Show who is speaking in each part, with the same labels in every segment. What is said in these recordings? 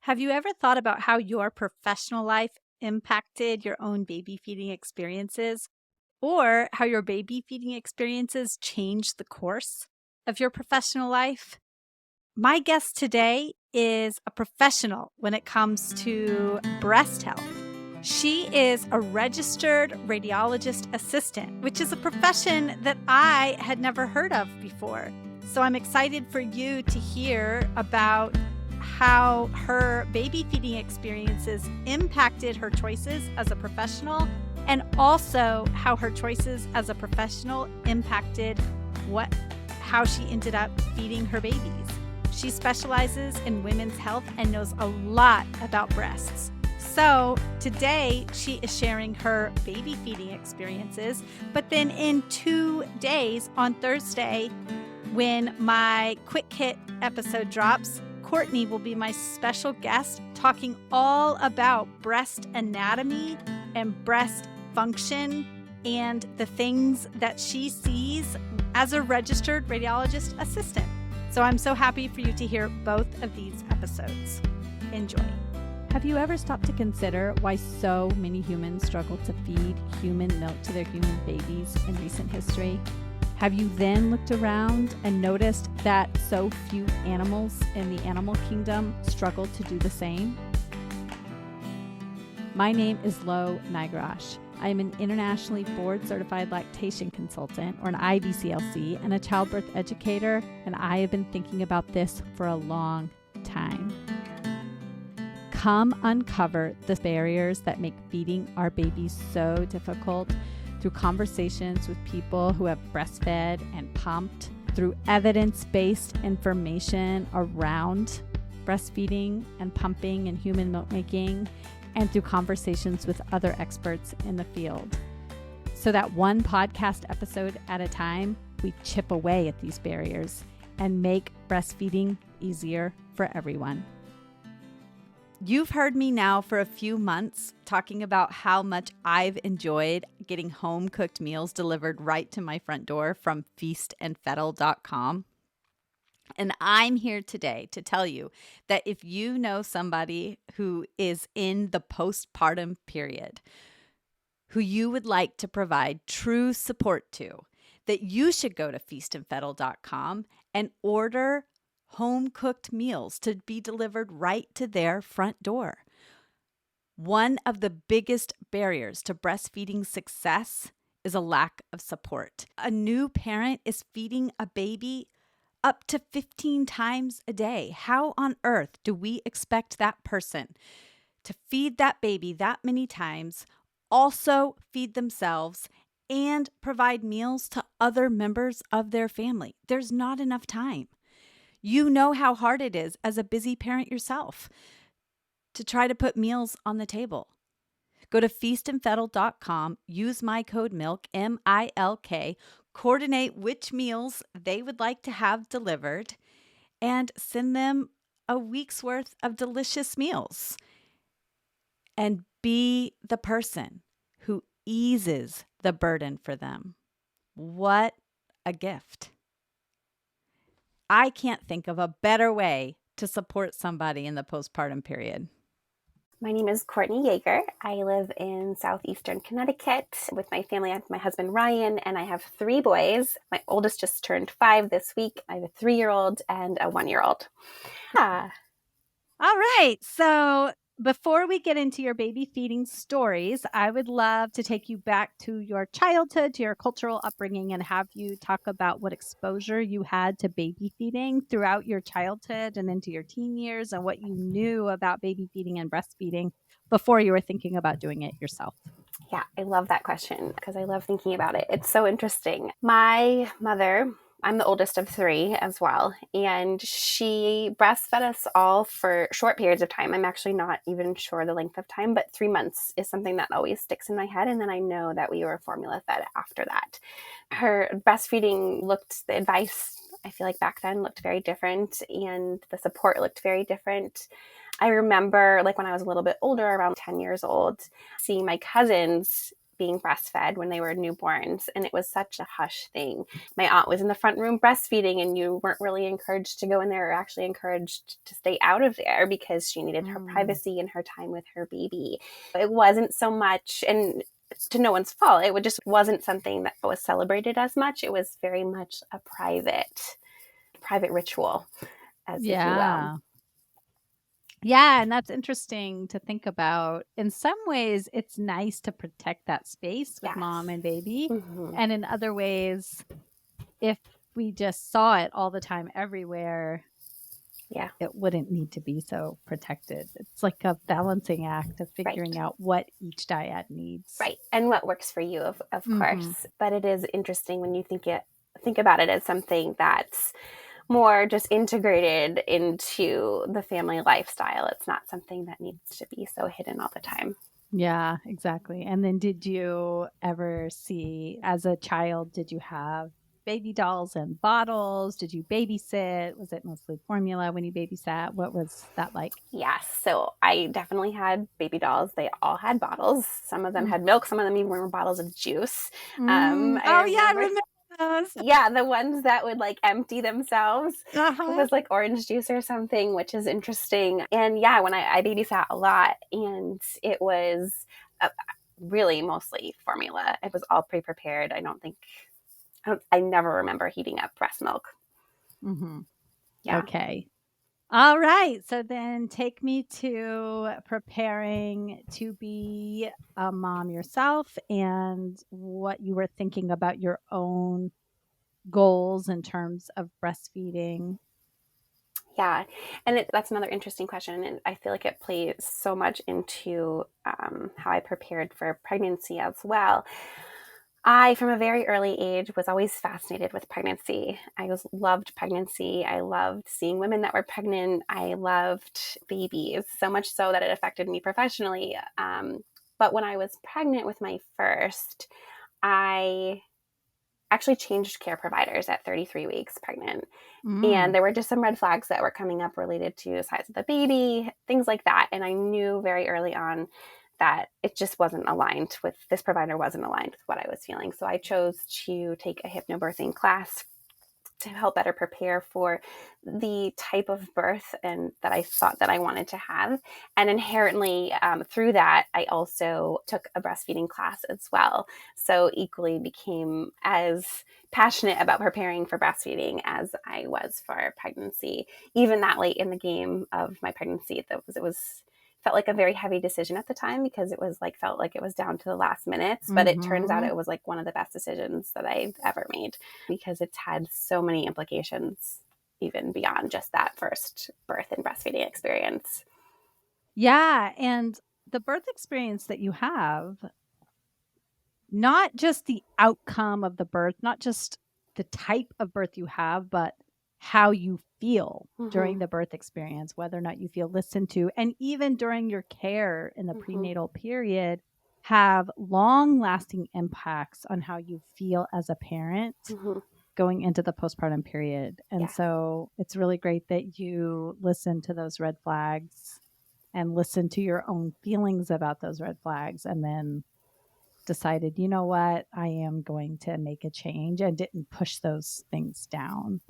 Speaker 1: Have you ever thought about how your professional life impacted your own baby feeding experiences, or how your baby feeding experiences changed the course of your professional life? My guest today is a professional when it comes to breast health. She is a registered radiologist assistant, which is a profession that I had never heard of before. So I'm excited for you to hear about how her baby feeding experiences impacted her choices as a professional, and also how her choices as a professional impacted how she ended up feeding her babies. She specializes in women's health and knows a lot about breasts. So today she is sharing her baby feeding experiences, but then in 2 days, on Thursday, when my quick hit episode drops, Courtney will be my special guest talking all about breast anatomy and breast function and the things that she sees as a registered radiologist assistant. So I'm so happy for you to hear both of these episodes. Enjoy. Have you ever stopped to consider why so many humans struggle to feed human milk to their human babies in recent history? Have you then looked around and noticed that so few animals in the animal kingdom struggle to do the same? My name is Lo Nigarash. I am an internationally board-certified lactation consultant, or an IBCLC, and a childbirth educator, and I have been thinking about this for a long time. Come uncover the barriers that make feeding our babies so difficult through conversations with people who have breastfed and pumped, through evidence-based information around breastfeeding and pumping and human milk making, and through conversations with other experts in the field. So that one podcast episode at a time, we chip away at these barriers and make breastfeeding easier for everyone. You've heard me now for a few months talking about how much I've enjoyed getting home-cooked meals delivered right to my front door from feastandfettle.com. And I'm here today to tell you that if you know somebody who is in the postpartum period, who you would like to provide true support to, that you should go to feastandfettle.com and order home-cooked meals to be delivered right to their front door. One of the biggest barriers to breastfeeding success is a lack of support. A new parent is feeding a baby up to 15 times a day. How on earth do we expect that person to feed that baby that many times, also feed themselves, and provide meals to other members of their family? There's not enough time. You know how hard it is as a busy parent yourself to try to put meals on the table. Go to feastandfettle.com, use my code MILK, M-I-L-K, coordinate which meals they would like to have delivered, and send them a week's worth of delicious meals. And be the person who eases the burden for them. What a gift. I can't think of a better way to support somebody in the postpartum period.
Speaker 2: My name is Courtney Yeager. I live in southeastern Connecticut with my family. I have my husband, Ryan, and I have 3 boys. My oldest just turned 5 this week. I have a 3-year-old and a 1-year-old.
Speaker 1: All right. So before we get into your baby feeding stories, I would love to take you back to your childhood, to your cultural upbringing, and have you talk about what exposure you had to baby feeding throughout your childhood and into your teen years, and what you knew about baby feeding and breastfeeding before you were thinking about doing it yourself.
Speaker 2: Yeah, I love that question because I love thinking about it. It's so interesting. My mother, I'm the oldest of 3 as well, and she breastfed us all for short periods of time. I'm actually not even sure the length of time, but 3 months is something that always sticks in my head, and then I know that we were formula fed after that. Her breastfeeding the advice, I feel like back then looked very different, and the support looked very different. I remember when I was a little bit older, around 10 years old, seeing my cousins being breastfed when they were newborns, and it was such a hush thing. My aunt was in the front room breastfeeding, and you weren't really encouraged to go in there, or actually encouraged to stay out of there because she needed her privacy and her time with her baby. It wasn't so much, and to no one's fault, it just wasn't something that was celebrated as much. It was very much a private ritual, as if you will.
Speaker 1: Yeah, and that's interesting to think about. In some ways, it's nice to protect that space with mom and baby. And in other ways, if we just saw it all the time everywhere, it wouldn't need to be so protected. It's like a balancing act of figuring out what each dyad needs.
Speaker 2: Right. And what works for you, of course. But it is interesting when you think about it as something that's more just integrated into the family lifestyle. It's not something that needs to be so hidden all the time.
Speaker 1: Yeah, exactly. And then did you ever see, as a child, did you have baby dolls and bottles? Did you babysit? Was it mostly formula when you babysat? What was that like?
Speaker 2: Yes. So I definitely had baby dolls. They all had bottles. Some of them had milk. Some of them even were bottles of juice.
Speaker 1: I remember those.
Speaker 2: Yeah, the ones that would like empty themselves. It was like orange juice or something, which is interesting. And yeah, when I babysat a lot, and it was really mostly formula. It was all pre-prepared. I never remember heating up breast milk. Yeah.
Speaker 1: Okay. All right. So then take me to preparing to be a mom yourself and what you were thinking about your own goals in terms of breastfeeding.
Speaker 2: Yeah. And that's another interesting question. And I feel like it plays so much into how I prepared for pregnancy as well. I, from a very early age, was always fascinated with pregnancy. Loved pregnancy. I loved seeing women that were pregnant. I loved babies, so much so that it affected me professionally. But when I was pregnant with my first, I actually changed care providers at 33 weeks pregnant. And there were just some red flags that were coming up related to the size of the baby, things like that. And I knew very early on that it just wasn't aligned with, this provider wasn't aligned with what I was feeling. So I chose to take a hypnobirthing class to help better prepare for the type of birth and that I thought that I wanted to have. And inherently through that, I also took a breastfeeding class as well. So equally became as passionate about preparing for breastfeeding as I was for pregnancy. Even that late in the game of my pregnancy, it was felt like a very heavy decision at the time because it was felt like it was down to the last minutes, but it turns out it was like one of the best decisions that I've ever made because it's had so many implications even beyond just that first birth and breastfeeding experience.
Speaker 1: Yeah. And the birth experience that you have, not just the outcome of the birth, not just the type of birth you have, but how you feel during the birth experience, whether or not you feel listened to, and even during your care in the prenatal period, have long-lasting impacts on how you feel as a parent going into the postpartum period. And so it's really great that you listen to those red flags and listen to your own feelings about those red flags, and then decided, you know what, I am going to make a change, and didn't push those things down.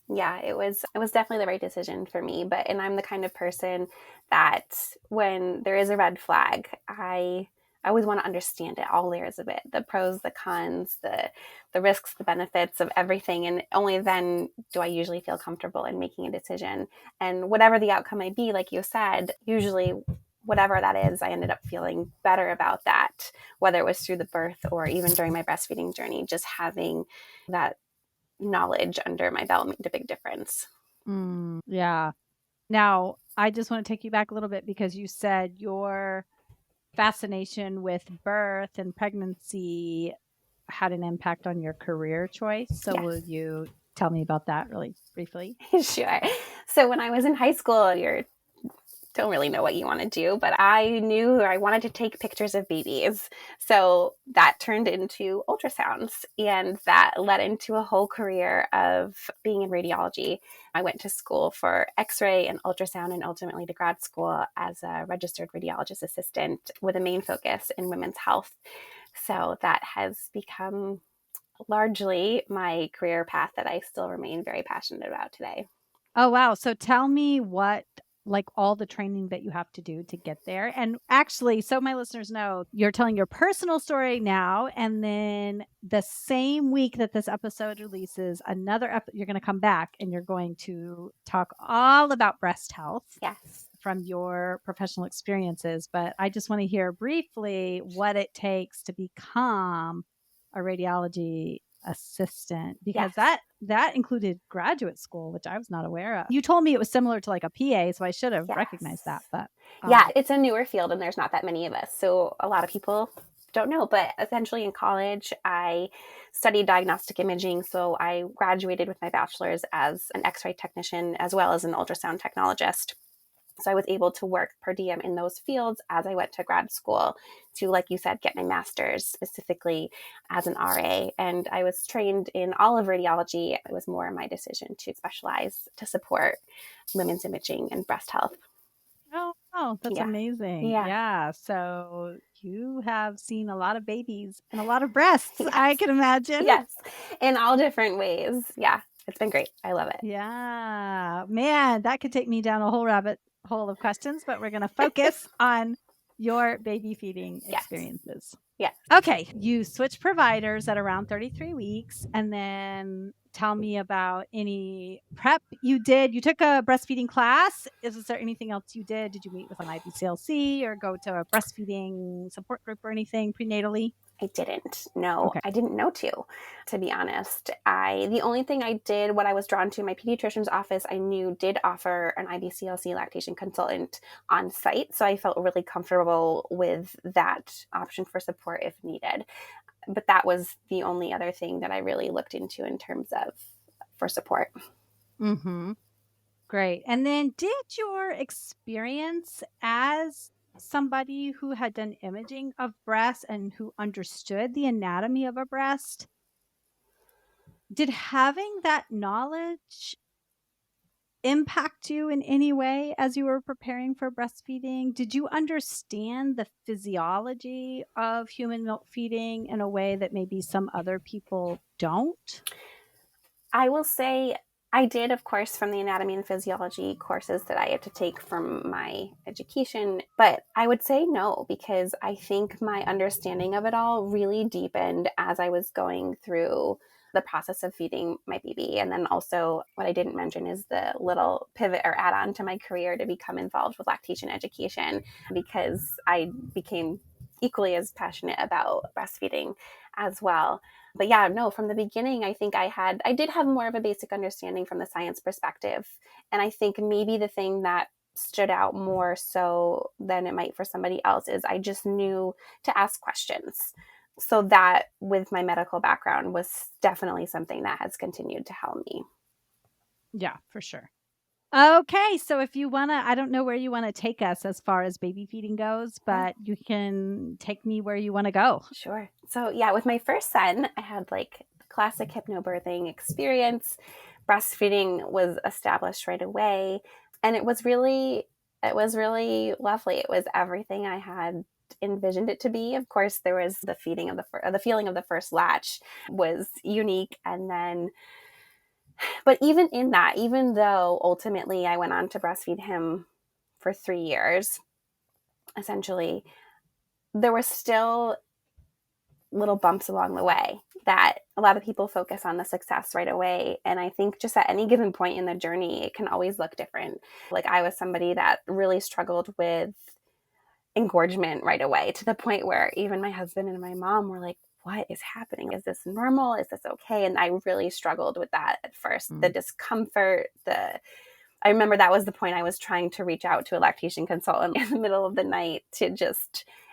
Speaker 2: Yeah, it was definitely the right decision for me. And I'm the kind of person that when there is a red flag, I always want to understand it, all layers of it, the pros, the cons, the risks, the benefits of everything. And only then do I usually feel comfortable in making a decision. And whatever the outcome might be, like you said, usually whatever that is, I ended up feeling better about that, whether it was through the birth or even during my breastfeeding journey. Just having that knowledge under my belt made a big difference.
Speaker 1: Yeah. Now, I just want to take you back a little bit because you said your fascination with birth and pregnancy had an impact on your career choice. So will you tell me about that really briefly?
Speaker 2: Sure. So when I was in high school, don't really know what you want to do, but I knew I wanted to take pictures of babies. So that turned into ultrasounds, and that led into a whole career of being in radiology. I went to school for X-ray and ultrasound, and ultimately to grad school as a registered radiologist assistant with a main focus in women's health. So that has become largely my career path that I still remain very passionate about today.
Speaker 1: Oh, wow. So tell me like all the training that you have to do to get there. And actually, so my listeners know, you're telling your personal story now. And then the same week that this episode releases, you're going to come back and you're going to talk all about breast health.
Speaker 2: Yes.
Speaker 1: From your professional experiences. But I just want to hear briefly what it takes to become a radiology assistant, because
Speaker 2: Yes.
Speaker 1: that included graduate school, which I was not aware of. You told me it was similar to like a PA, so I should have recognized that. But
Speaker 2: yeah, it's a newer field and there's not that many of us. So a lot of people don't know, but essentially in college, I studied diagnostic imaging. So I graduated with my bachelor's as an X-ray technician as well as an ultrasound technologist. So I was able to work per diem in those fields as I went to grad school to, like you said, get my master's specifically as an RA. And I was trained in all of radiology. It was more my decision to specialize to support women's imaging and breast health.
Speaker 1: Oh, that's
Speaker 2: Yeah.
Speaker 1: amazing.
Speaker 2: Yeah.
Speaker 1: Yeah. So you have seen a lot of babies and a lot of breasts,
Speaker 2: Yes.
Speaker 1: I can imagine.
Speaker 2: Yes. In all different ways. Yeah. It's been great. I love it.
Speaker 1: Yeah. Man, that could take me down a whole rabbit hole of questions, but we're going to focus on your baby feeding experiences.
Speaker 2: Yeah.
Speaker 1: Okay. You switched providers at around 33 weeks. And then tell me about any prep you did. You took a breastfeeding class. Is there anything else you did? Did you meet with an IBCLC or go to a breastfeeding support group or anything prenatally?
Speaker 2: I didn't. No,
Speaker 1: Okay.
Speaker 2: I didn't know to be honest. The only thing I did, what I was drawn to, my pediatrician's office, I knew did offer an IBCLC lactation consultant on site. So I felt really comfortable with that option for support if needed. But that was the only other thing that I really looked into in terms of for support.
Speaker 1: Mm-hmm. Great. And then did your experience as somebody who had done imaging of breasts and who understood the anatomy of a breast, did having that knowledge impact you in any way as you were preparing for breastfeeding? Did you understand the physiology of human milk feeding in a way that maybe some other people don't?
Speaker 2: I will say I did, of course, from the anatomy and physiology courses that I had to take from my education, but I would say no, because I think my understanding of it all really deepened as I was going through the process of feeding my baby. And then also, what I didn't mention is the little pivot or add on to my career to become involved with lactation education, because I became equally as passionate about breastfeeding as well. But yeah, no, from the beginning, I think I did have more of a basic understanding from the science perspective. And I think maybe the thing that stood out more so than it might for somebody else is I just knew to ask questions. So that with my medical background was definitely something that has continued to help me.
Speaker 1: Yeah, for sure. Okay, so if you want to, I don't know where you want to take us as far as baby feeding goes, but you can take me where you want to go.
Speaker 2: Sure. So yeah, with my first son, I had like the classic hypnobirthing experience. Breastfeeding was established right away, and it was really lovely. It was everything I had envisioned it to be. Of course, there was the feeding of the feeling of the first latch was unique, and then but even in that, even though ultimately I went on to breastfeed him for 3 years, essentially, there were still little bumps along the way that a lot of people focus on the success right away. And I think just at any given point in the journey, it can always look different. Like I was somebody that really struggled with engorgement right away, to the point where even my husband and my mom were like, what is happening? Is this normal? Is this okay? And I really struggled with that at first. The discomfort, I remember that was the point I was trying to reach out to a lactation consultant in the middle of the night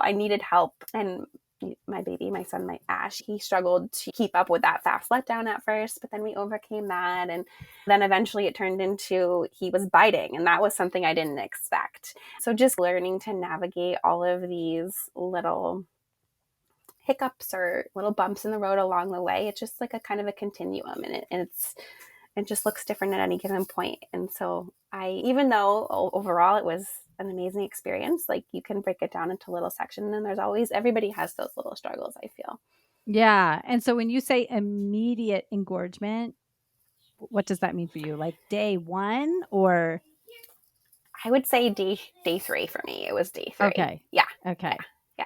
Speaker 2: I needed help. And my son, my Ash, he struggled to keep up with that fast letdown at first, but then we overcame that. And then eventually it turned into he was biting, and that was something I didn't expect. So just learning to navigate all of these little hiccups or little bumps in the road along the way. It's just like a kind of a continuum, and it just looks different at any given point. And so even though overall it was an amazing experience. Like you can break it down into little sections, and everybody has those little struggles, I feel.
Speaker 1: Yeah. And so when you say immediate engorgement, what does that mean for you? Like day one or?
Speaker 2: I would say day 3 for me. It was day 3.
Speaker 1: Okay.
Speaker 2: Yeah.
Speaker 1: Okay.
Speaker 2: Yeah.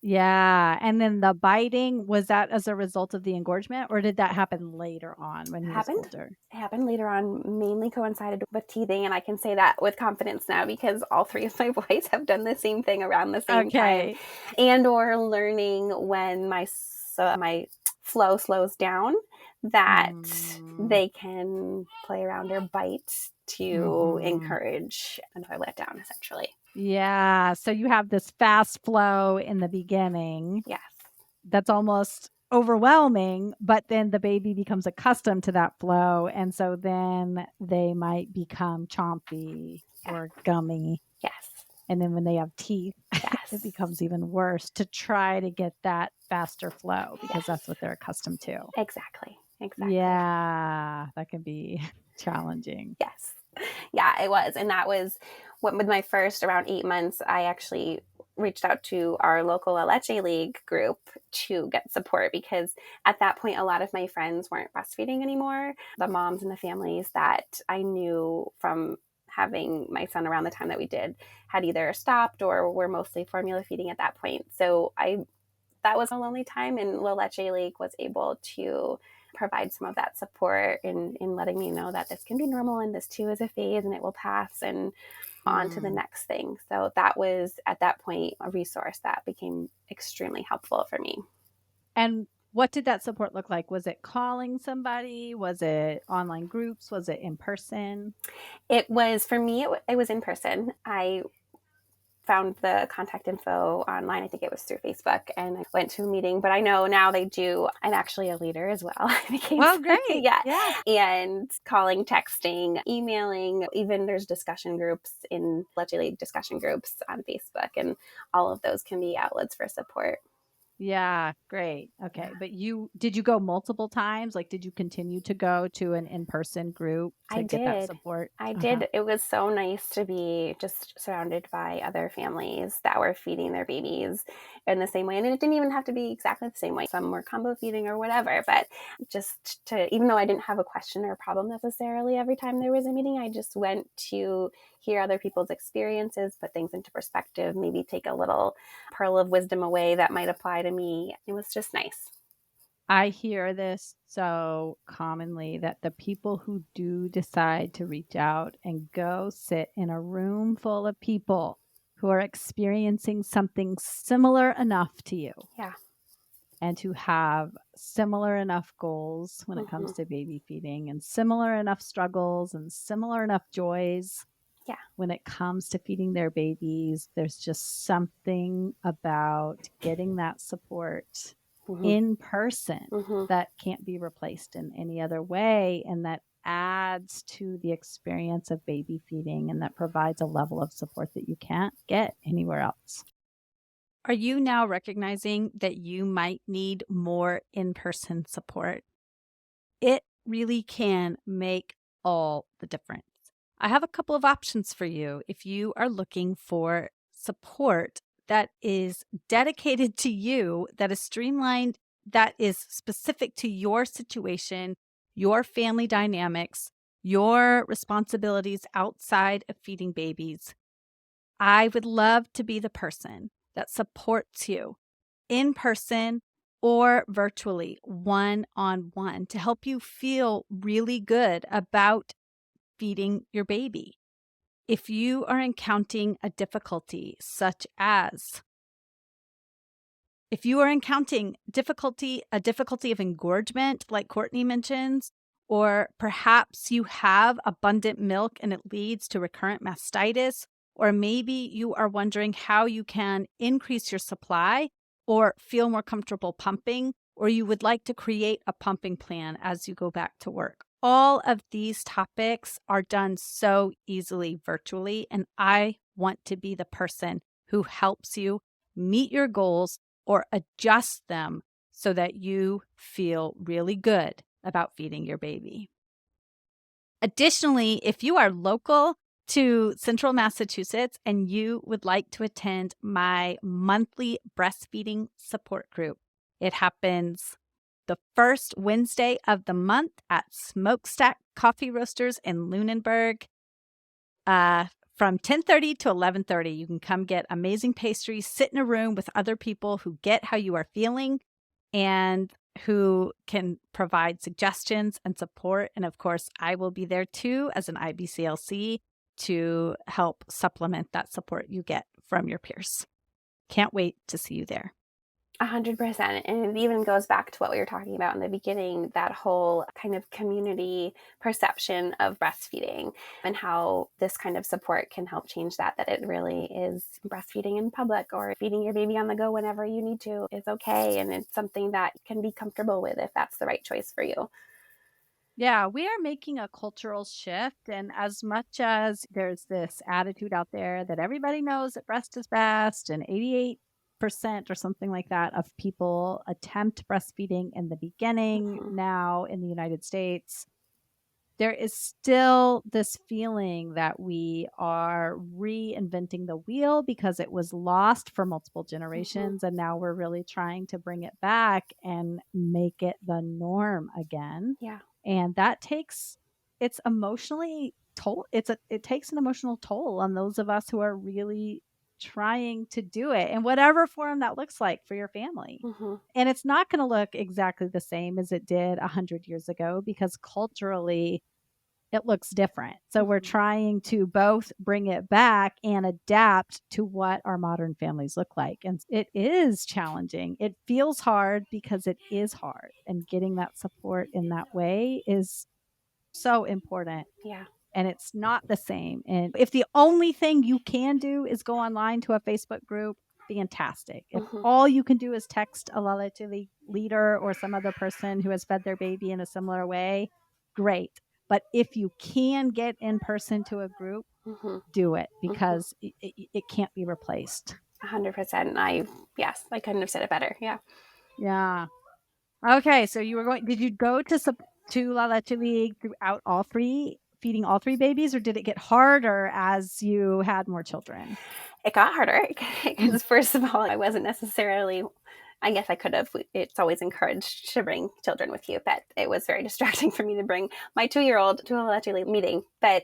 Speaker 1: Yeah. And then the biting, was that as a result of the engorgement, or did that happen later on when he was older?
Speaker 2: It happened later on, mainly coincided with teething. And I can say that with confidence now because all 3 of my boys have done the same thing around the same time. And or learning when my flow slows down that they can play around or bite to encourage another letdown, essentially.
Speaker 1: Yeah. So you have this fast flow in the beginning.
Speaker 2: Yes.
Speaker 1: That's almost overwhelming, but then the baby becomes accustomed to that flow. And so then they might become chompy or gummy.
Speaker 2: Yes.
Speaker 1: And then when they have teeth,
Speaker 2: yes.
Speaker 1: it becomes even worse to try to get that faster flow because that's what they're accustomed to.
Speaker 2: Exactly.
Speaker 1: Yeah, that can be challenging.
Speaker 2: Yes. Yeah, it was. And that was with my first around 8 months, I actually reached out to our local La Leche League group to get support because at that point, a lot of my friends weren't breastfeeding anymore. The moms and the families that I knew from having my son around the time that we did had either stopped or were mostly formula feeding at that point. So that was a lonely time, and La Leche League was able to provide some of that support in letting me know that this can be normal and this too is a phase and it will pass and on to the next thing. So that was at that point a resource that became extremely helpful for me.
Speaker 1: And what did that support look like? Was it calling somebody? Was it online groups? Was it in person?
Speaker 2: It was, for me, it was in person. I found the contact info online. I think it was through Facebook, and I went to a meeting, but I know now they do. I'm actually a leader as well.
Speaker 1: Well, great.
Speaker 2: Yeah. And calling, texting, emailing, even there's discussion groups in Leche League discussion groups on Facebook, and all of those can be outlets for support.
Speaker 1: Yeah, great. Okay. But did you go multiple times? Like, did you continue to go to an in-person group to get that support?
Speaker 2: I did. It was so nice to be just surrounded by other families that were feeding their babies in the same way. And it didn't even have to be exactly the same way. Some were combo feeding or whatever, but just even though I didn't have a question or a problem necessarily every time there was a meeting, I just went to hear other people's experiences, put things into perspective, maybe take a little pearl of wisdom away that might apply to me. It was just nice.
Speaker 1: I hear this so commonly that the people who do decide to reach out and go sit in a room full of people who are experiencing something similar enough to you.
Speaker 2: Yeah.
Speaker 1: And to have similar enough goals when it comes to baby feeding and similar enough struggles and similar enough joys.
Speaker 2: Yeah.
Speaker 1: When it comes to feeding their babies, there's just something about getting that support in person that can't be replaced in any other way. And that adds to the experience of baby feeding and that provides a level of support that you can't get anywhere else. Are you now recognizing that you might need more in-person support? It really can make all the difference. I have a couple of options for you if you are looking for support that is dedicated to you, that is streamlined, that is specific to your situation, your family dynamics, your responsibilities outside of feeding babies. I would love to be the person that supports you in person or virtually, one-on-one, to help you feel really good about feeding your baby. If you are encountering a difficulty a difficulty of engorgement, like Courtney mentions, or perhaps you have abundant milk and it leads to recurrent mastitis, or maybe you are wondering how you can increase your supply or feel more comfortable pumping, or you would like to create a pumping plan as you go back to work. All of these topics are done so easily virtually, and I want to be the person who helps you meet your goals or adjust them so that you feel really good about feeding your baby. Additionally, if you are local, to Central Massachusetts and you would like to attend my monthly breastfeeding support group, it happens the first Wednesday of the month at Smokestack Coffee Roasters in Lunenburg. From 10:30 to 11:30, you can come get amazing pastries, sit in a room with other people who get how you are feeling and who can provide suggestions and support. And of course, I will be there too as an IBCLC to help supplement that support you get from your peers. Can't wait to see you there.
Speaker 2: 100%. And it even goes back to what we were talking about in the beginning, that whole kind of community perception of breastfeeding and how this kind of support can help change that it really is breastfeeding in public or feeding your baby on the go whenever you need to is okay. And it's something that you can be comfortable with if that's the right choice for you.
Speaker 1: Yeah, we are making a cultural shift. And as much as there's this attitude out there that everybody knows that breast is best, and 88% or something like that of people attempt breastfeeding in the beginning now in the United States, there is still this feeling that we are reinventing the wheel because it was lost for multiple generations. And now we're really trying to bring it back and make it the norm again.
Speaker 2: Yeah.
Speaker 1: And that takes, it's emotionally toll. It takes an emotional toll on those of us who are really trying to do it in whatever form that looks like for your family. And it's not going to look exactly the same as it did 100 years ago because culturally it looks different. So we're trying to both bring it back and adapt to what our modern families look like. And it is challenging. It feels hard because it is hard. And getting that support in that way is so important.
Speaker 2: Yeah.
Speaker 1: And it's not the same. And if the only thing you can do is go online to a Facebook group, fantastic. If all you can do is text a Lala leader or some other person who has fed their baby in a similar way, great. But if you can get in person to a group, do it because it can't be replaced.
Speaker 2: 100%. Yes, I couldn't have said it better. Yeah.
Speaker 1: Yeah. Okay. So did you go to La Leche League throughout feeding all three babies, or did it get harder as you had more children?
Speaker 2: It got harder because first of all, I wasn't necessarily, I guess I could have. It's always encouraged to bring children with you, but it was very distracting for me to bring my 2-year-old to a leche meeting. But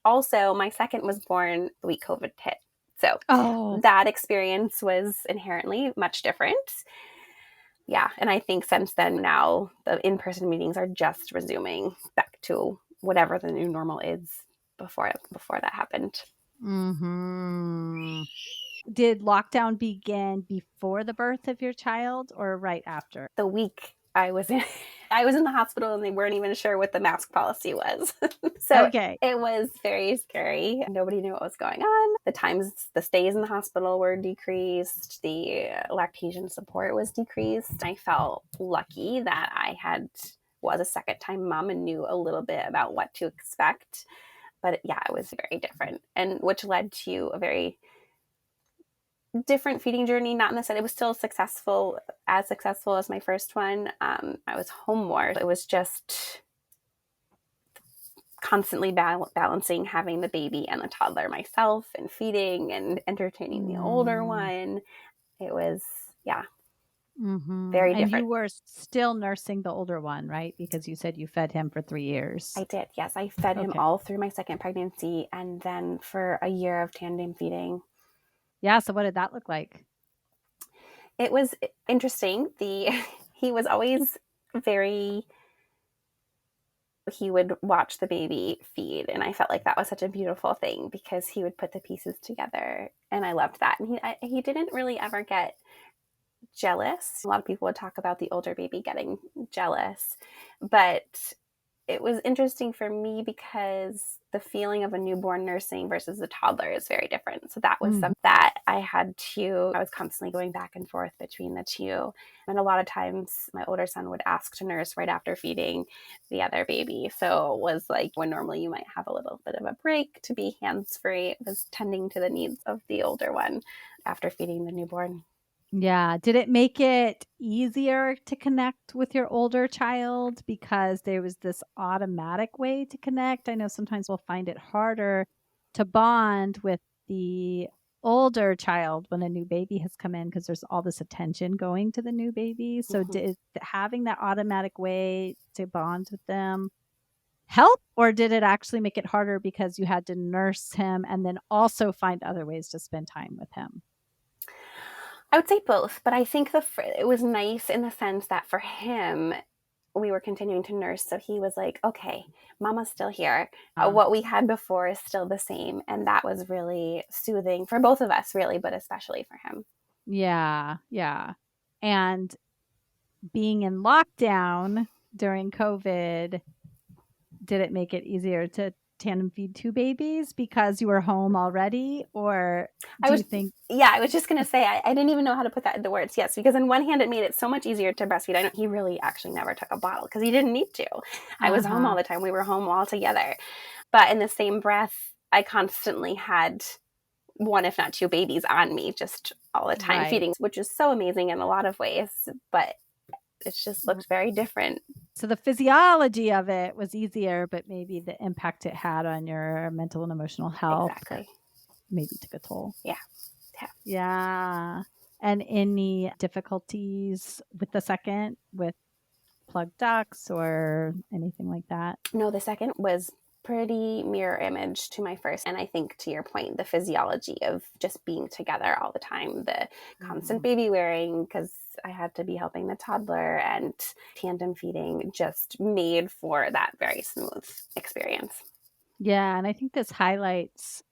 Speaker 2: also, my second was born the week COVID hit. So that experience was inherently much different. Yeah. And I think since then, now the in-person meetings are just resuming back to whatever the new normal is before that happened.
Speaker 1: Did lockdown begin before the birth of your child or right after?
Speaker 2: The week I was in the hospital and they weren't even sure what the mask policy was. So It was very scary. Nobody knew what was going on. The stays in the hospital were decreased. The lactation support was decreased. I felt lucky that I was a second-time mom and knew a little bit about what to expect. But yeah, it was very different, and which led to a very different feeding journey. Not in the sense it was still as successful as my first one. I was home more. It was just constantly balancing having the baby and the toddler myself and feeding and entertaining the older one. It was, very different.
Speaker 1: And you were still nursing the older one, right? Because you said you fed him for 3 years.
Speaker 2: I did. Yes. I fed him all through my second pregnancy and then for a year of tandem feeding.
Speaker 1: Yeah. So what did that look like?
Speaker 2: It was interesting. He was always he would watch the baby feed. And I felt like that was such a beautiful thing because he would put the pieces together. And I loved that. And he didn't really ever get jealous. A lot of people would talk about the older baby getting jealous. But it was interesting for me because the feeling of a newborn nursing versus a toddler is very different. So that was something that I was constantly going back and forth between the two. And a lot of times my older son would ask to nurse right after feeding the other baby. So it was like when normally you might have a little bit of a break to be hands-free, it was tending to the needs of the older one after feeding the newborn.
Speaker 1: Yeah. Did it make it easier to connect with your older child because there was this automatic way to connect? I know sometimes we'll find it harder to bond with the older child when a new baby has come in, because there's all this attention going to the new baby. So did having that automatic way to bond with them help, or did it actually make it harder because you had to nurse him and then also find other ways to spend time with him?
Speaker 2: I would say both, but I think it was nice in the sense that for him, we were continuing to nurse. So he was like, okay, mama's still here. What we had before is still the same. And that was really soothing for both of us, really, but especially for him.
Speaker 1: Yeah. Yeah. And being in lockdown during COVID, did it make it easier to tandem feed two babies because you were home already? Or do you think?
Speaker 2: Yeah, I was just going to say, I didn't even know how to put that into words. Yes, because on one hand, it made it so much easier to breastfeed. I know he really actually never took a bottle because he didn't need to. I was home all the time. We were home all together. But in the same breath, I constantly had one, if not two babies on me just all the time feeding, which is so amazing in a lot of ways. But it just looked very different.
Speaker 1: So the physiology of it was easier, but maybe the impact it had on your mental and emotional health maybe took a toll. Yeah. And any difficulties with the second, with plugged ducts or anything like that?
Speaker 2: No, the second was pretty mirror image to my first. And I think, to your point, the physiology of just being together all the time, the constant baby wearing, because I had to be helping the toddler, and tandem feeding just made for that very smooth experience.
Speaker 1: Yeah. And I think this highlights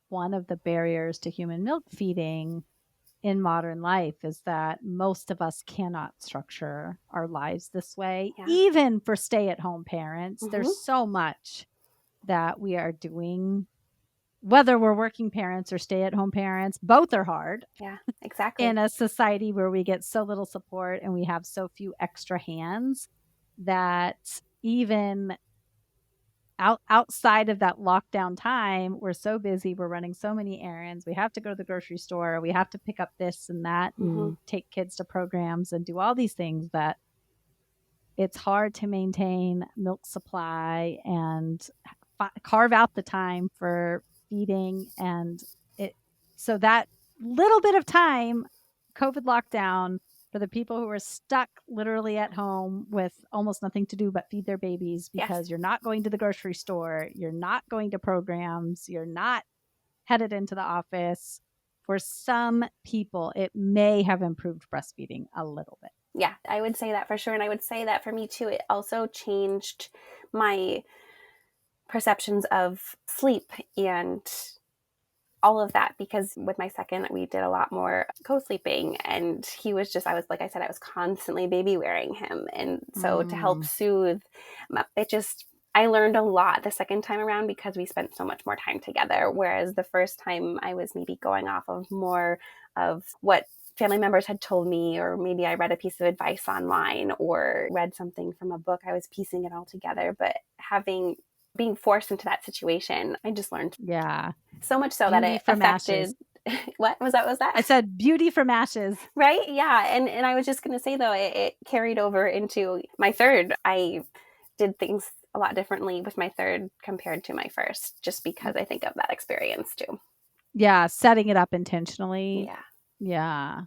Speaker 1: one of the barriers to human milk feeding in modern life, is that most of us cannot structure our lives this way. Even for stay-at-home parents, there's so much that we are doing, whether we're working parents or stay-at-home parents. Both are hard.
Speaker 2: Yeah, exactly.
Speaker 1: In a society where we get so little support and we have so few extra hands, that even outside of that lockdown time, we're so busy, we're running so many errands, we have to go to the grocery store, we have to pick up this and that, and take kids to programs and do all these things, that it's hard to maintain milk supply and carve out the time for feeding. And so that little bit of time, COVID lockdown, for the people who are stuck literally at home with almost nothing to do but feed their babies, because you're not going to the grocery store, you're not going to programs, you're not headed into the office. For some people, it may have improved breastfeeding a little bit.
Speaker 2: Yeah, I would say that for sure. And I would say that for me too, it also changed my perceptions of sleep and all of that, because with my second, we did a lot more co-sleeping, and he was just, I was constantly baby wearing him. And so to help soothe, I learned a lot the second time around because we spent so much more time together. Whereas the first time I was maybe going off of more of what family members had told me, or maybe I read a piece of advice online or read something from a book. I was piecing it all together, but being forced into that situation, I just learned.
Speaker 1: Yeah.
Speaker 2: So much so that it affected. What was that?
Speaker 1: I said beauty from ashes.
Speaker 2: Right? Yeah. And I was just going to say, though, it carried over into my third. I did things a lot differently with my third compared to my first, just because I think of that experience too.
Speaker 1: Yeah. Setting it up intentionally.
Speaker 2: Yeah.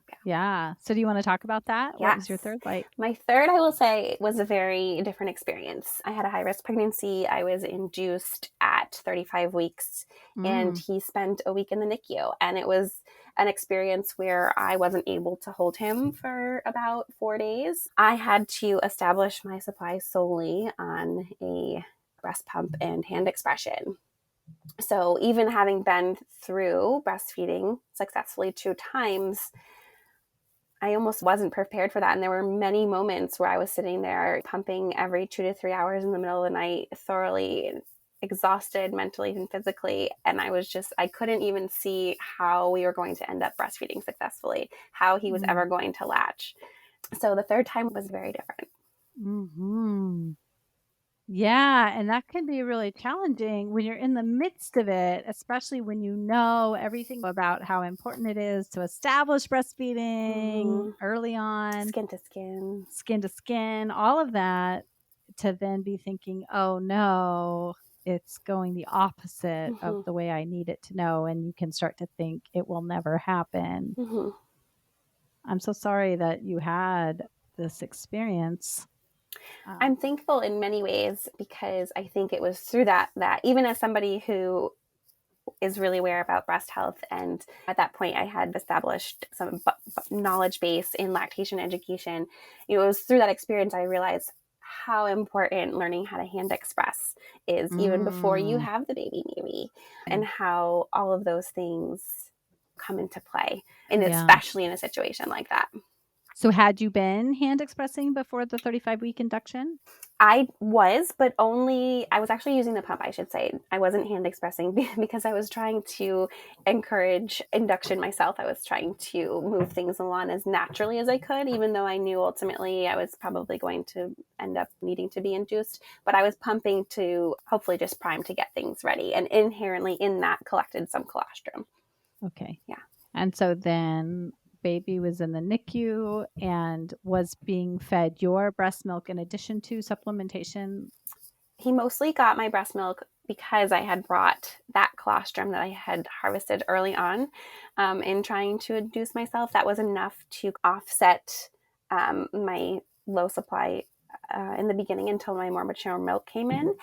Speaker 1: So do you want to talk about that?
Speaker 2: Yes.
Speaker 1: What was your third like?
Speaker 2: My third, I will say, was a very different experience. I had a high-risk pregnancy. I was induced at 35 weeks, and he spent a week in the NICU. And it was an experience where I wasn't able to hold him for about 4 days. I had to establish my supply solely on a breast pump and hand expression. So even having been through breastfeeding successfully 2 times, I almost wasn't prepared for that. And there were many moments where I was sitting there pumping every 2 to 3 hours in the middle of the night, thoroughly exhausted mentally and physically. And I couldn't even see how we were going to end up breastfeeding successfully, how he was ever going to latch. So the third time was very different.
Speaker 1: Yeah, and that can be really challenging when you're in the midst of it, especially when you know everything about how important it is to establish breastfeeding early on.
Speaker 2: Skin to skin,
Speaker 1: all of that, to then be thinking, oh no, it's going the opposite of
Speaker 2: Mm-hmm.
Speaker 1: the way I need it to know. And you can start to think it will never happen.
Speaker 2: Mm-hmm.
Speaker 1: I'm so sorry that you had this experience.
Speaker 2: I'm thankful in many ways because I think it was through that even as somebody who is really aware about breast health, and at that point I had established some knowledge base in lactation education, it was through that experience I realized how important learning how to hand express is, even before you
Speaker 1: Mm.
Speaker 2: have the baby, and how all of those things come into play, and
Speaker 1: Yeah.
Speaker 2: especially in a situation like that.
Speaker 1: So had you been hand expressing before the 35-week induction?
Speaker 2: I was, but only, I was actually using the pump, I should say. I wasn't hand expressing because I was trying to encourage induction myself. I was trying to move things along as naturally as I could, even though I knew ultimately I was probably going to end up needing to be induced. But I was pumping to hopefully just prime to get things ready, and inherently in that collected some colostrum.
Speaker 1: Okay.
Speaker 2: Yeah.
Speaker 1: And so then baby was in the NICU and was being fed your breast milk in addition to supplementation.
Speaker 2: He mostly got my breast milk because I had brought that colostrum that I had harvested early on, in trying to induce myself. That was enough to offset my low supply in the beginning until my more mature milk came in.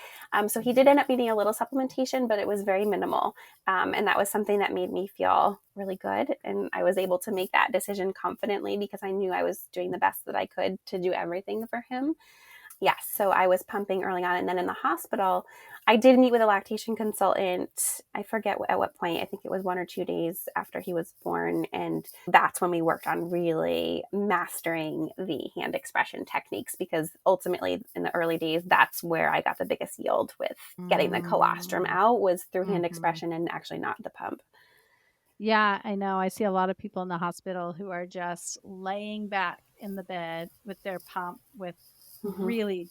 Speaker 2: So he did end up needing a little supplementation, but it was very minimal. And that was something that made me feel really good. And I was able to make that decision confidently because I knew I was doing the best that I could to do everything for him. Yes. So I was pumping early on. And then in the hospital, I did meet with a lactation consultant. I forget at what point. I think it was 1 or 2 days after he was born. And that's when we worked on really mastering the hand expression techniques, because ultimately in the early days, that's where I got the biggest yield with getting the colostrum out, was through hand expression and actually not the pump.
Speaker 1: Yeah, I know. I see a lot of people in the hospital who are just laying back in the bed with their pump with
Speaker 2: Mm-hmm.
Speaker 1: really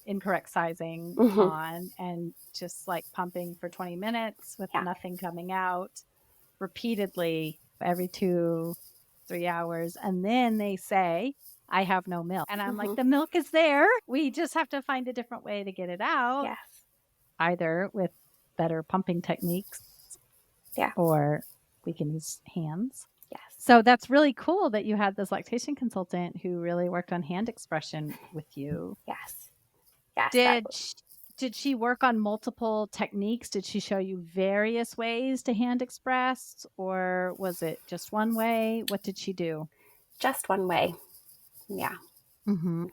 Speaker 1: incorrect sizing
Speaker 2: Mm-hmm.
Speaker 1: on, and just like pumping for 20 minutes with
Speaker 2: Yeah.
Speaker 1: nothing coming out repeatedly every 2-3 hours. And then they say, I have no milk. And I'm like,
Speaker 2: Mm-hmm.
Speaker 1: the milk is there. We just have to find a different way to get it out,
Speaker 2: Yes.
Speaker 1: either with better pumping techniques
Speaker 2: Yeah.
Speaker 1: or we can use hands.
Speaker 2: Yes.
Speaker 1: So that's really cool that you had this lactation consultant who really worked on hand expression with you.
Speaker 2: Yes. Yes. That
Speaker 1: Did did she work on multiple techniques? Did she show you various ways to hand express, or was it just one way? What did she do?
Speaker 2: just one way. Yeah.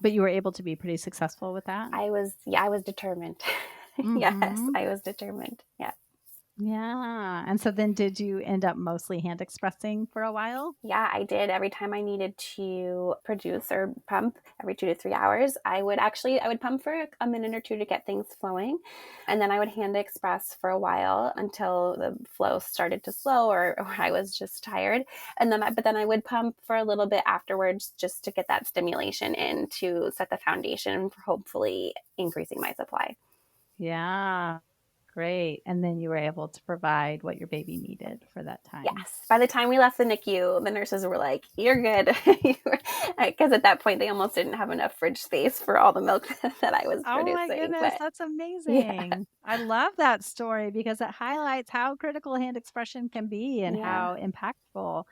Speaker 1: But you were able to be pretty successful with that?
Speaker 2: I was determined. Yes,
Speaker 1: Mm-hmm.
Speaker 2: I was determined. Yeah.
Speaker 1: Yeah. And so then did you end up mostly hand expressing for a while?
Speaker 2: Yeah, I did. Every time I needed to produce or pump every 2 to 3 hours, I would pump for a minute or two to get things flowing. And then I would hand express for a while until the flow started to slow, or I was just tired. But then I would pump for a little bit afterwards just to get that stimulation in to set the foundation for hopefully increasing my supply.
Speaker 1: Yeah. Great. And then you were able to provide what your baby needed for that time.
Speaker 2: Yes. By the time we left the NICU, the nurses were like, "You're good," because at that point they almost didn't have enough fridge space for all the milk that I was
Speaker 1: Oh my
Speaker 2: producing.
Speaker 1: goodness,
Speaker 2: But
Speaker 1: that's
Speaker 2: yeah,
Speaker 1: amazing. I love that story because it highlights how critical hand expression can be and
Speaker 2: yeah,
Speaker 1: how impactful.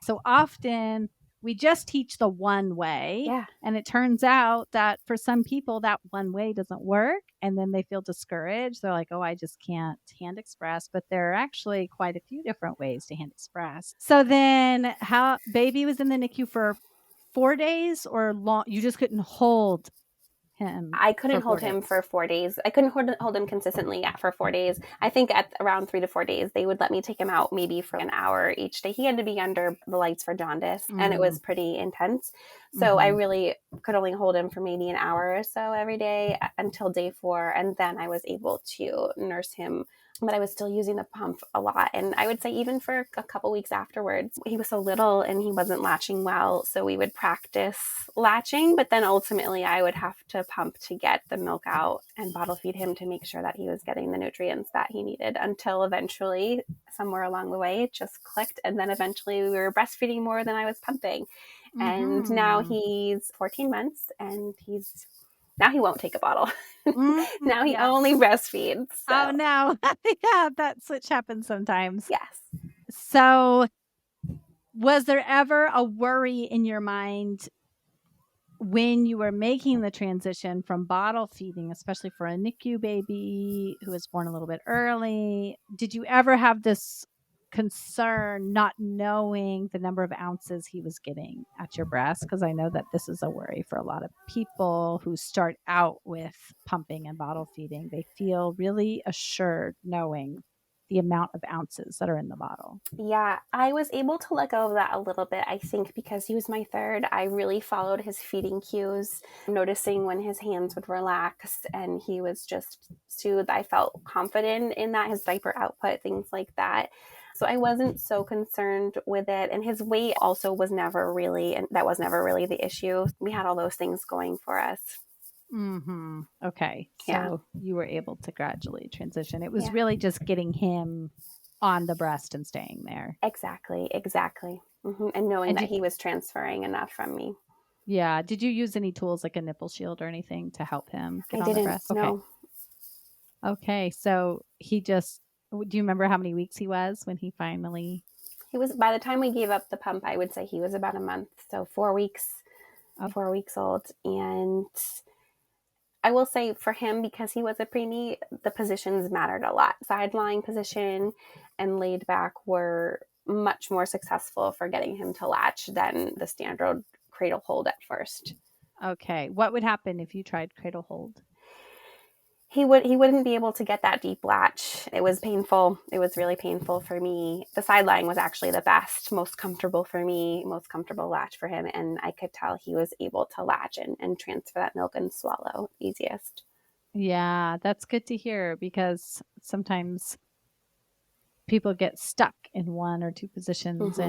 Speaker 1: So often we just teach the one way,
Speaker 2: yeah,
Speaker 1: and it turns out that for some people that one way doesn't work, and then they feel discouraged. They're like, "Oh, I just can't hand express." But there are actually quite a few different ways to hand express. So then how baby was in the NICU for 4 days or long, you just couldn't hold him
Speaker 2: I
Speaker 1: for
Speaker 2: couldn't
Speaker 1: 4
Speaker 2: hold him
Speaker 1: days.
Speaker 2: for 4 days. I couldn't hold him consistently for 4 days. I think at around 3 to 4 days, they would let me take him out maybe for an hour each day. He had to be under the lights for jaundice, and it was
Speaker 1: Mm,
Speaker 2: pretty intense. So I
Speaker 1: mhm.
Speaker 2: really could only hold him for maybe an hour or so every day until day 4. And then I was able to nurse him, but I was still using the pump a lot. And I would say even for a couple weeks afterwards, he was so little and he wasn't latching well. So we would practice latching, but then ultimately I would have to pump to get the milk out and bottle feed him to make sure that he was getting the nutrients that he needed, until eventually somewhere along the way it just clicked. And then eventually we were breastfeeding more than I was pumping. And now
Speaker 1: Mhm.
Speaker 2: he's 14 months and he's Now he won't take a bottle. Now he
Speaker 1: Yeah.
Speaker 2: only breastfeeds.
Speaker 1: Oh,
Speaker 2: So.
Speaker 1: no. Yeah, that switch happens sometimes.
Speaker 2: Yes.
Speaker 1: So was there ever a worry in your mind when you were making the transition from bottle feeding, especially for a NICU baby who was born a little bit early? Did you ever have this concern not knowing the number of ounces he was getting at your breast? Because I know that this is a worry for a lot of people who start out with pumping and bottle feeding. They feel really assured knowing the amount of ounces that are in the bottle.
Speaker 2: Yeah, I was able to let go of that a little bit, I think, because he was my third. I really followed his feeding cues, noticing when his hands would relax and he was just soothed. I felt confident in that, his diaper output, things like that. So I wasn't so concerned with it. And his weight also was never really, and that was never really the issue. We had all those things going for us.
Speaker 1: Okay.
Speaker 2: Yeah.
Speaker 1: So you were able to gradually transition. It was
Speaker 2: Yeah.
Speaker 1: really just getting him on the breast and staying there.
Speaker 2: Exactly. And knowing
Speaker 1: And
Speaker 2: that he was transferring enough from me.
Speaker 1: yeah. Did you use any tools like a nipple shield or anything to help him get
Speaker 2: I
Speaker 1: on the
Speaker 2: didn't
Speaker 1: breast? Okay.
Speaker 2: know.
Speaker 1: Okay. So he just, do you remember how many weeks he was when he finally?
Speaker 2: He was, by the time we gave up the pump, I would say he was about a month. So 4 weeks,
Speaker 1: Oh,
Speaker 2: 4 weeks old. And I will say for him, because he was a preemie, the positions mattered a lot. Side lying position and laid back were much more successful for getting him to latch than the standard cradle hold at first.
Speaker 1: okay. What would happen if you tried cradle hold?
Speaker 2: He wouldn't be able to get that deep latch. It was painful. It was really painful for me. The side lying was actually the best, most comfortable for me, most comfortable latch for him. And I could tell he was able to latch and transfer that milk and swallow easiest.
Speaker 1: Yeah, that's good to hear because sometimes people get stuck in one or two positions
Speaker 2: Mm-hmm.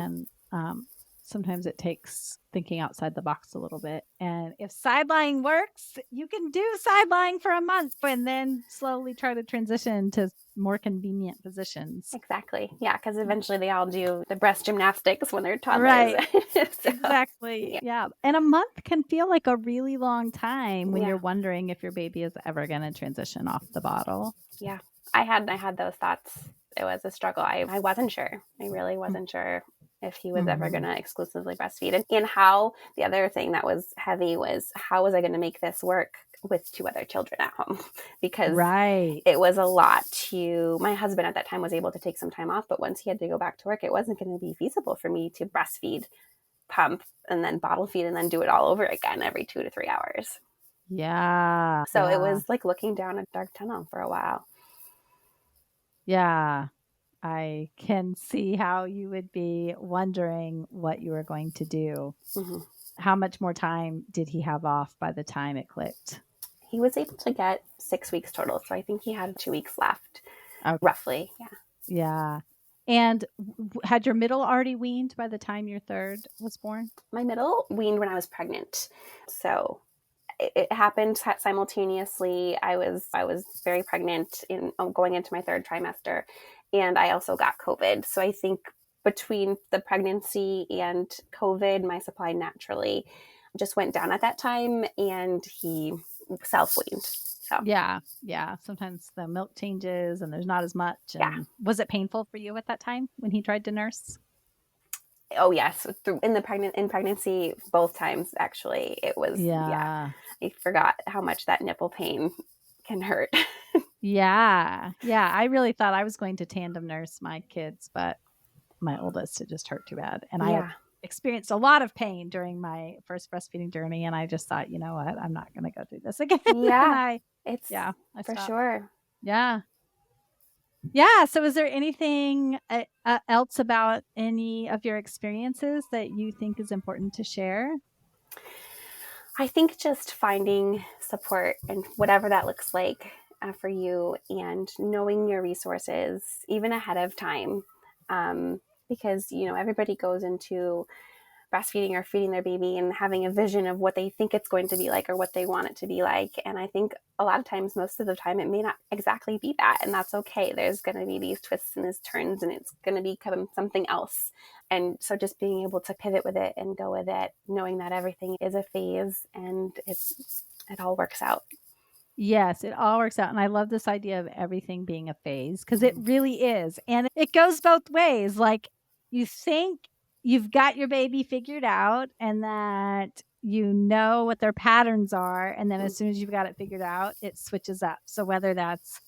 Speaker 1: and sometimes it takes thinking outside the box a little bit. And if side lying works, you can do side lying for a month and then slowly try to transition to more convenient positions.
Speaker 2: Exactly. Yeah, because eventually they all do the breast gymnastics when they're toddlers.
Speaker 1: Right.
Speaker 2: So,
Speaker 1: Exactly.
Speaker 2: yeah.
Speaker 1: Yeah. And a month can feel like a really long time when
Speaker 2: Yeah.
Speaker 1: you're wondering if your baby is ever going to transition off the bottle.
Speaker 2: Yeah. I had those thoughts. It was a struggle. I wasn't sure. I really wasn't sure if he was ever going to exclusively breastfeed. And how, the other thing that was heavy was, how was I going to make this work with 2 other children at home? Because
Speaker 1: Right.
Speaker 2: it was a lot to, my husband at that time was able to take some time off, but once he had to go back to work, it wasn't going to be feasible for me to breastfeed, pump, and then bottle feed, and then do it all over again every 2 to 3 hours.
Speaker 1: Yeah.
Speaker 2: So it was like looking down a dark tunnel for a while.
Speaker 1: Yeah. I can see how you would be wondering what you were going to do.
Speaker 2: Mm-hmm.
Speaker 1: How much more time did he have off by the time it clicked?
Speaker 2: He was able to get 6 weeks total. So I think he had 2 weeks left,
Speaker 1: Okay.
Speaker 2: roughly. Yeah.
Speaker 1: Yeah. And had your middle already weaned by the time your third was born?
Speaker 2: My middle weaned when I was pregnant. So it happened simultaneously. I was very pregnant in going into my 3rd trimester, and I also got COVID. So I think between the pregnancy and COVID, my supply naturally just went down at that time, and he self-weaned. So
Speaker 1: Yeah. Sometimes the milk changes and there's not as much. And
Speaker 2: yeah.
Speaker 1: Was it painful for you at that time when he tried to nurse?
Speaker 2: Oh yes, in pregnancy, both times actually. It was
Speaker 1: Yeah.
Speaker 2: I forgot how much that nipple pain can hurt.
Speaker 1: Yeah. I really thought I was going to tandem nurse my kids, but my oldest, it just hurt too bad. And I had experienced a lot of pain during my first breastfeeding journey. And I just thought, you know what, I'm not going to go through this again.
Speaker 2: Yeah,
Speaker 1: I
Speaker 2: for
Speaker 1: stopped.
Speaker 2: sure.
Speaker 1: Yeah. So is there anything else about any of your experiences that you think is important to share?
Speaker 2: I think just finding support and whatever that looks like for you, and knowing your resources even ahead of time, because everybody goes into breastfeeding or feeding their baby and having a vision of what they think it's going to be like or what they want it to be like. And I think a lot of times, most of the time, it may not exactly be that. And that's okay. There's going to be these twists and these turns, and it's going to become something else. And so just being able to pivot with it and go with it, knowing that everything is a phase and it's it all works out.
Speaker 1: Yes, it all works out. And I love this idea of everything being a phase because it really is. And it goes both ways. Like you think you've got your baby figured out and that you know what their patterns are. And then as soon as you've got it figured out, it switches up. So whether that's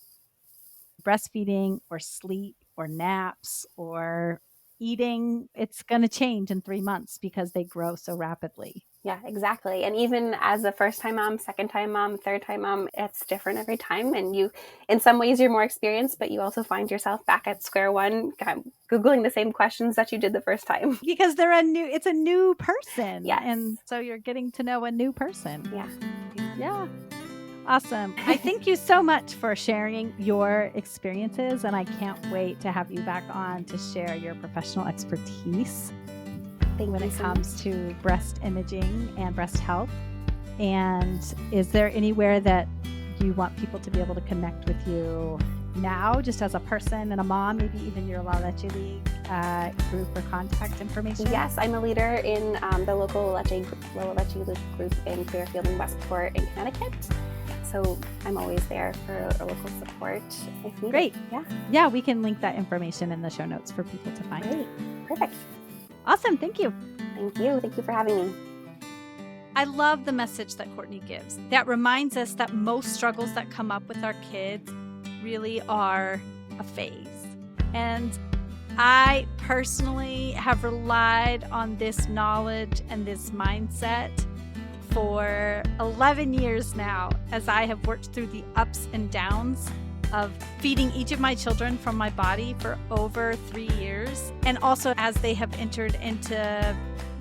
Speaker 1: breastfeeding or sleep or naps or eating, it's going to change in 3 months because they grow so rapidly.
Speaker 2: Yeah, exactly. And even as a first-time mom, second-time mom, third-time mom, it's different every time. And you, in some ways, you're more experienced, but you also find yourself back at square one, kind of Googling the same questions that you did the first time.
Speaker 1: Because it's a new person.
Speaker 2: Yes.
Speaker 1: And so you're getting to know a new person.
Speaker 2: Yeah.
Speaker 1: Yeah. Awesome. I thank you so much for sharing your experiences, and I can't wait to have you back on to share your professional expertise when it comes to breast imaging and breast health. And is there anywhere that you want people to be able to connect with you now, just as a person and a mom, maybe even your La Leche League group or contact information?
Speaker 2: Yes, I'm a leader in the local La Leche League group in Clearfield and Westport in Connecticut. So I'm always there for a local support if needed.
Speaker 1: Great.
Speaker 2: Yeah.
Speaker 1: Yeah, we can link that information in the show notes for people to find.
Speaker 2: Great. Perfect.
Speaker 1: Awesome. Thank you.
Speaker 2: Thank you. Thank you for having me.
Speaker 1: I love the message that Courtney gives that reminds us that most struggles that come up with our kids really are a phase. And I personally have relied on this knowledge and this mindset for 11 years now as I have worked through the ups and downs of feeding each of my children from my body for over 3 years, and also as they have entered into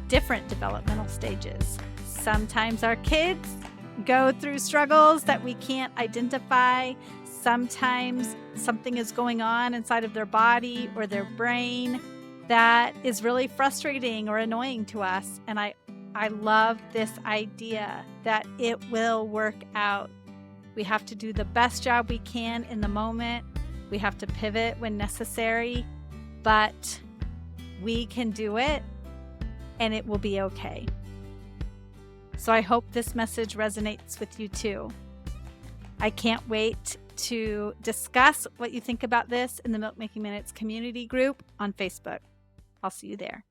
Speaker 1: different developmental stages. Sometimes our kids go through struggles that we can't identify. Sometimes something is going on inside of their body or their brain that is really frustrating or annoying to us. And I love this idea that it will work out. We have to do the best job we can in the moment. We have to pivot when necessary, but we can do it and it will be okay. So I hope this message resonates with you too. I can't wait to discuss what you think about this in the Milk Making Minutes community group on Facebook. I'll see you there.